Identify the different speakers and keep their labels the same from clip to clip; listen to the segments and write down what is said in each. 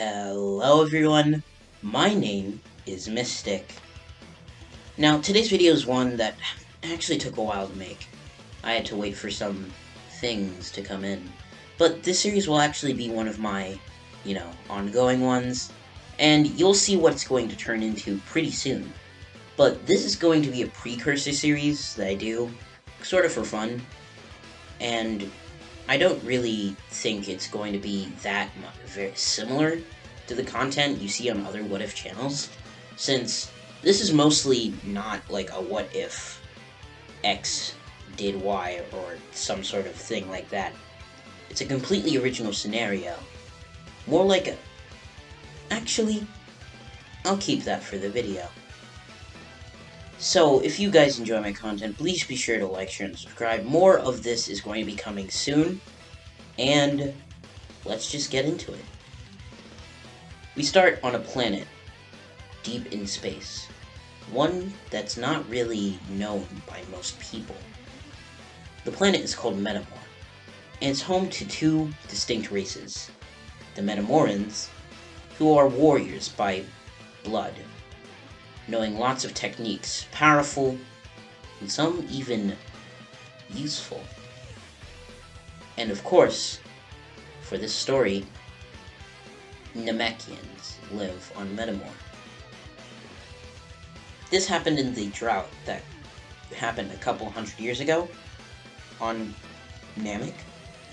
Speaker 1: Hello everyone, my name is Mystic. Now today's video is one that actually took a while to make. I had to wait for some things to come in. But this series will actually be one of my, ongoing ones, and you'll see what it's going to turn into pretty soon. But this is going to be a precursor series that I do, sort of for fun, and I don't really think it's going to be that very similar to the content you see on other What If channels, since this is mostly not like a what if X did Y or some sort of thing like that. It's a completely original scenario. More like a... Actually, I'll keep that for the video. So, if you guys enjoy my content, please be sure to like, share, and subscribe. More of this is going to be coming soon, and let's just get into it. We start on a planet deep in space, one that's not really known by most people. The planet is called Metamor, and it's home to two distinct races. The Metamorans, who are warriors by blood, knowing lots of techniques, powerful, and some even useful. And of course, for this story, Namekians live on Metamor. This happened in the drought that happened a couple hundred years ago on Namek,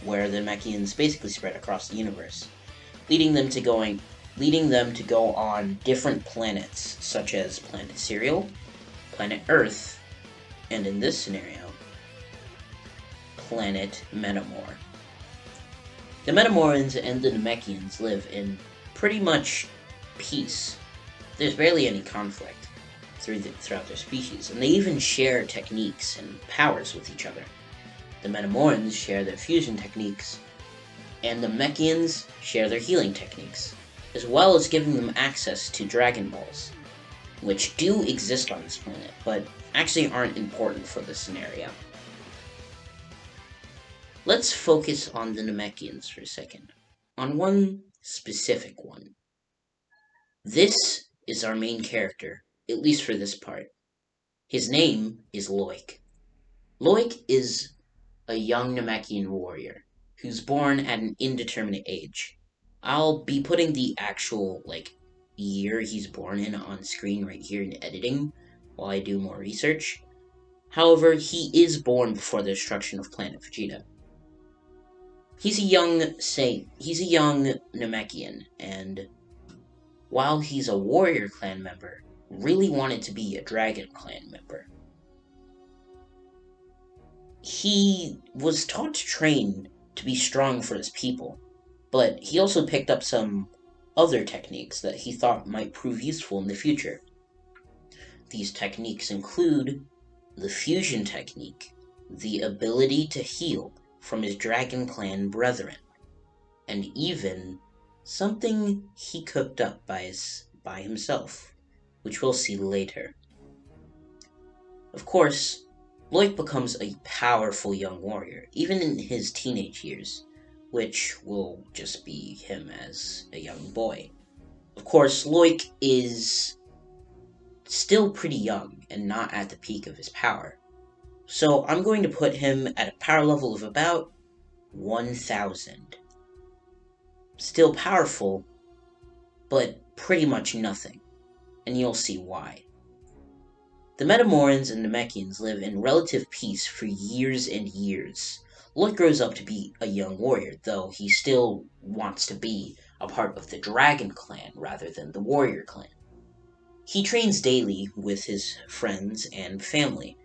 Speaker 1: where the Namekians basically spread across the universe, leading them to go on different planets, such as Planet Serial, Planet Earth, and in this scenario, Planet Metamor. The Metamorans and the Namekians live in pretty much peace. There's barely any conflict throughout their species, and they even share techniques and powers with each other. The Metamorans share their fusion techniques, and the Namekians share their healing techniques, as well as giving them access to Dragon Balls, which do exist on this planet, but actually aren't important for this scenario. Let's focus on the Namekians for a second, on one specific one. This is our main character, at least for this part. His name is Loic. Loic is a young Namekian warrior who's born at an indeterminate age. I'll be putting the actual, year he's born in on screen right here in editing while I do more research. However, he is born before the destruction of planet Vegeta. He's a young Namekian, and while he's a warrior clan member, really wanted to be a dragon clan member. He was taught to train to be strong for his people, but he also picked up some other techniques that he thought might prove useful in the future. These techniques include the fusion technique, the ability to heal from his Dragon Clan brethren, and even something he cooked up by himself, which we'll see later. Of course, Loic becomes a powerful young warrior, even in his teenage years, which will just be him as a young boy. Of course, Loic is still pretty young and not at the peak of his power, so I'm going to put him at a power level of about 1000. Still powerful, but pretty much nothing, and you'll see why. The Metamorans and Namekians live in relative peace for years and years. Loic grows up to be a young warrior, though he still wants to be a part of the Dragon Clan rather than the Warrior Clan. He trains daily with his friends and family,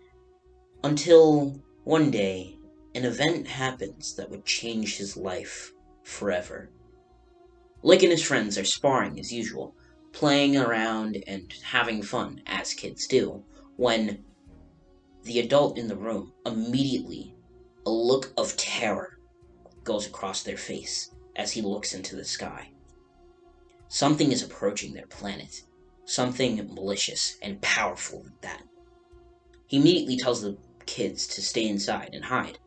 Speaker 1: until one day, an event happens that would change his life forever. Loic and his friends are sparring as usual, playing around and having fun, as kids do, when the adult in the room, immediately, a look of terror goes across their face as he looks into the sky. Something is approaching their planet, something malicious and powerful at that. He immediately tells the kids to stay inside and hide,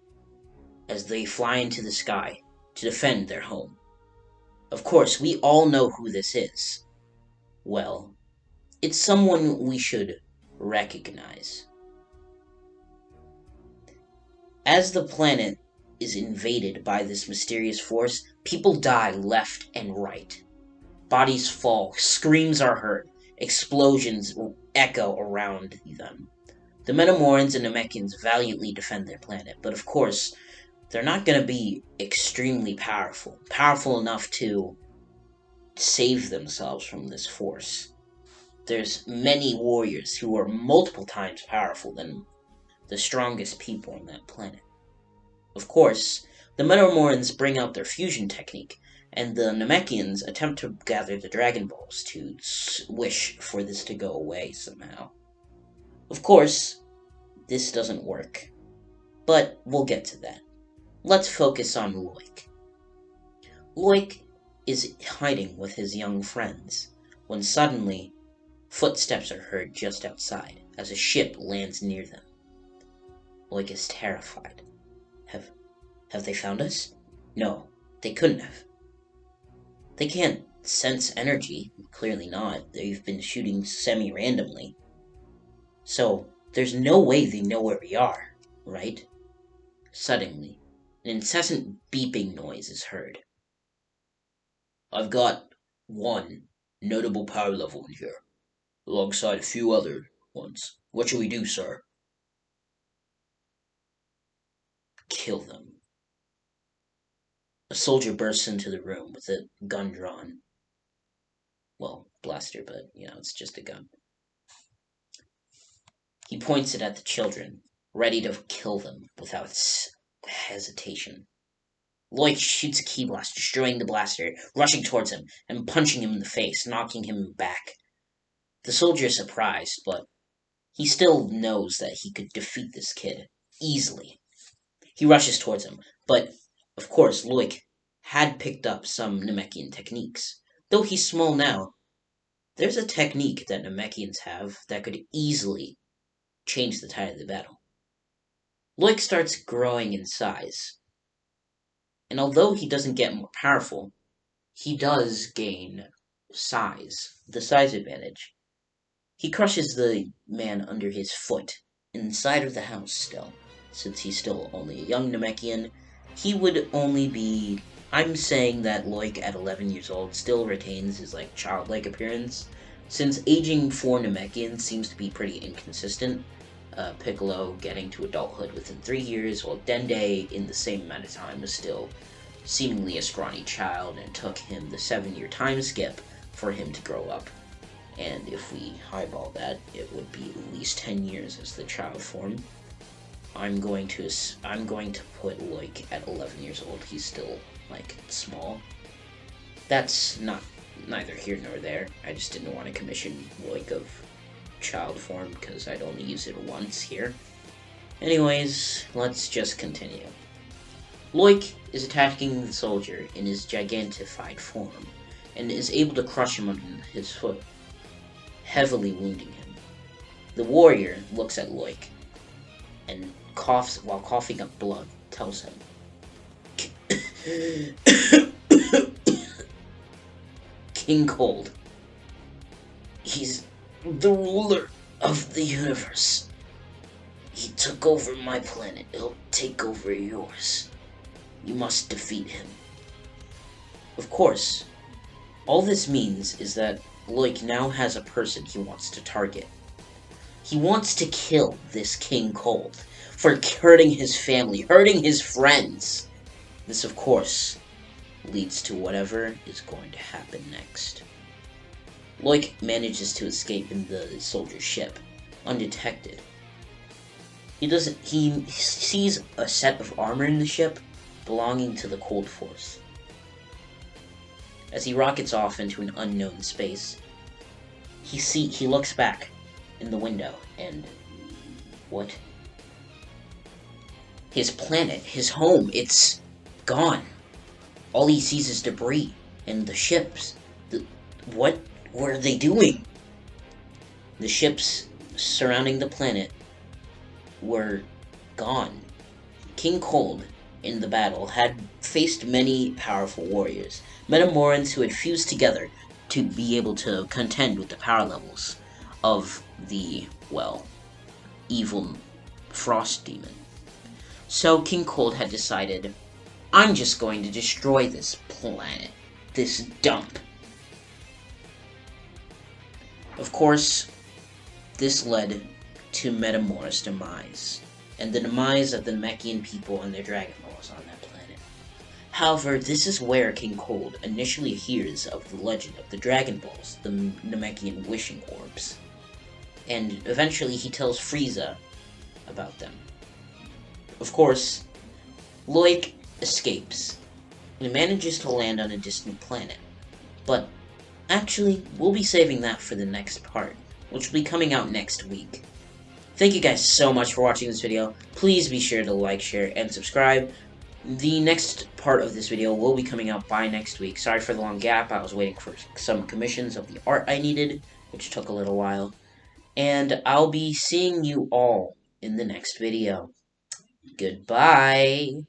Speaker 1: as they fly into the sky to defend their home. Of course, we all know who this is. Well, it's someone we should recognize. As the planet is invaded by this mysterious force, people die left and right. Bodies fall, screams are heard, explosions echo around them. The Metamorans and Namekians valiantly defend their planet, but of course, they're not going to be extremely powerful. Powerful enough to save themselves from this force. There's many warriors who are multiple times powerful than the strongest people on that planet. Of course, the Metamorans bring out their fusion technique, and the Namekians attempt to gather the Dragon Balls to wish for this to go away somehow. Of course, this doesn't work, but we'll get to that. Let's focus on Loik. Loik is hiding with his young friends, when suddenly, footsteps are heard just outside, as a ship lands near them. Loik is terrified. Have they found us? No, they couldn't have. They can't sense energy. Clearly not. They've been shooting semi-randomly. So, there's no way they know where we are, right? Suddenly, an incessant beeping noise is heard. I've got one notable power level in here, alongside a few other ones. What should we do, sir? Kill them. A soldier bursts into the room with a gun drawn. Well, blaster, but, it's just a gun. He points it at the children, ready to kill them without hesitation. Loik shoots a key blast, destroying the blaster, rushing towards him, and punching him in the face, knocking him back. The soldier is surprised, but he still knows that he could defeat this kid easily. He rushes towards him, but, of course, Loik had picked up some Namekian techniques. Though he's small now, there's a technique that Namekians have that could easily change the tide of the battle. Loik starts growing in size, and although he doesn't get more powerful, he does gain the size advantage. He crushes the man under his foot, inside of the house still. Since he's still only a young Namekian, he would only be... I'm saying that Loik at 11 years old still retains his, childlike appearance, since aging for Namekians seems to be pretty inconsistent. Piccolo getting to adulthood within 3 years, while Dende, in the same amount of time, was still seemingly a scrawny child, and took him the 7-year time skip for him to grow up. And if we highball that, it would be at least 10 years as the child form. I'm going to put Loik at 11 years old. He's still, small. That's neither here nor there. I just didn't want to commission Loik of child form because I'd only use it once here. Anyways, let's just continue. Loik is attacking the soldier in his gigantified form, and is able to crush him under his foot, heavily wounding him. The warrior looks at Loik, and coughs while coughing up blood, tells him, King Cold. He's the ruler of the universe. He took over my planet. He'll take over yours. You must defeat him. Of course, all this means is that Loik now has a person he wants to target. He wants to kill this King Cold for hurting his family, hurting his friends. This, of course, leads to whatever is going to happen next. Loik manages to escape in the soldier's ship, undetected. He sees a set of armor in the ship belonging to the Cold Force. As he rockets off into an unknown space, he looks back in the window, and what? His planet, his home, it's gone. All he sees is debris, and the ships. What were they doing? The ships surrounding the planet were gone. King Cold in the battle had faced many powerful warriors, Metamorans who had fused together to be able to contend with the power levels of the, well, evil frost demon. So King Cold had decided, I'm just going to destroy this planet, this dump. Of course, this led to Metamor's demise, and the demise of the Namekian people and their Dragon Balls on that planet. However, this is where King Cold initially hears of the legend of the Dragon Balls, the Namekian wishing orbs. And eventually he tells Frieza about them. Of course, Loic escapes and manages to land on a distant planet. But actually, we'll be saving that for the next part, which will be coming out next week. Thank you guys so much for watching this video. Please be sure to like, share, and subscribe. The next part of this video will be coming out by next week. Sorry for the long gap. I was waiting for some commissions of the art I needed, which took a little while. And I'll be seeing you all in the next video. Goodbye.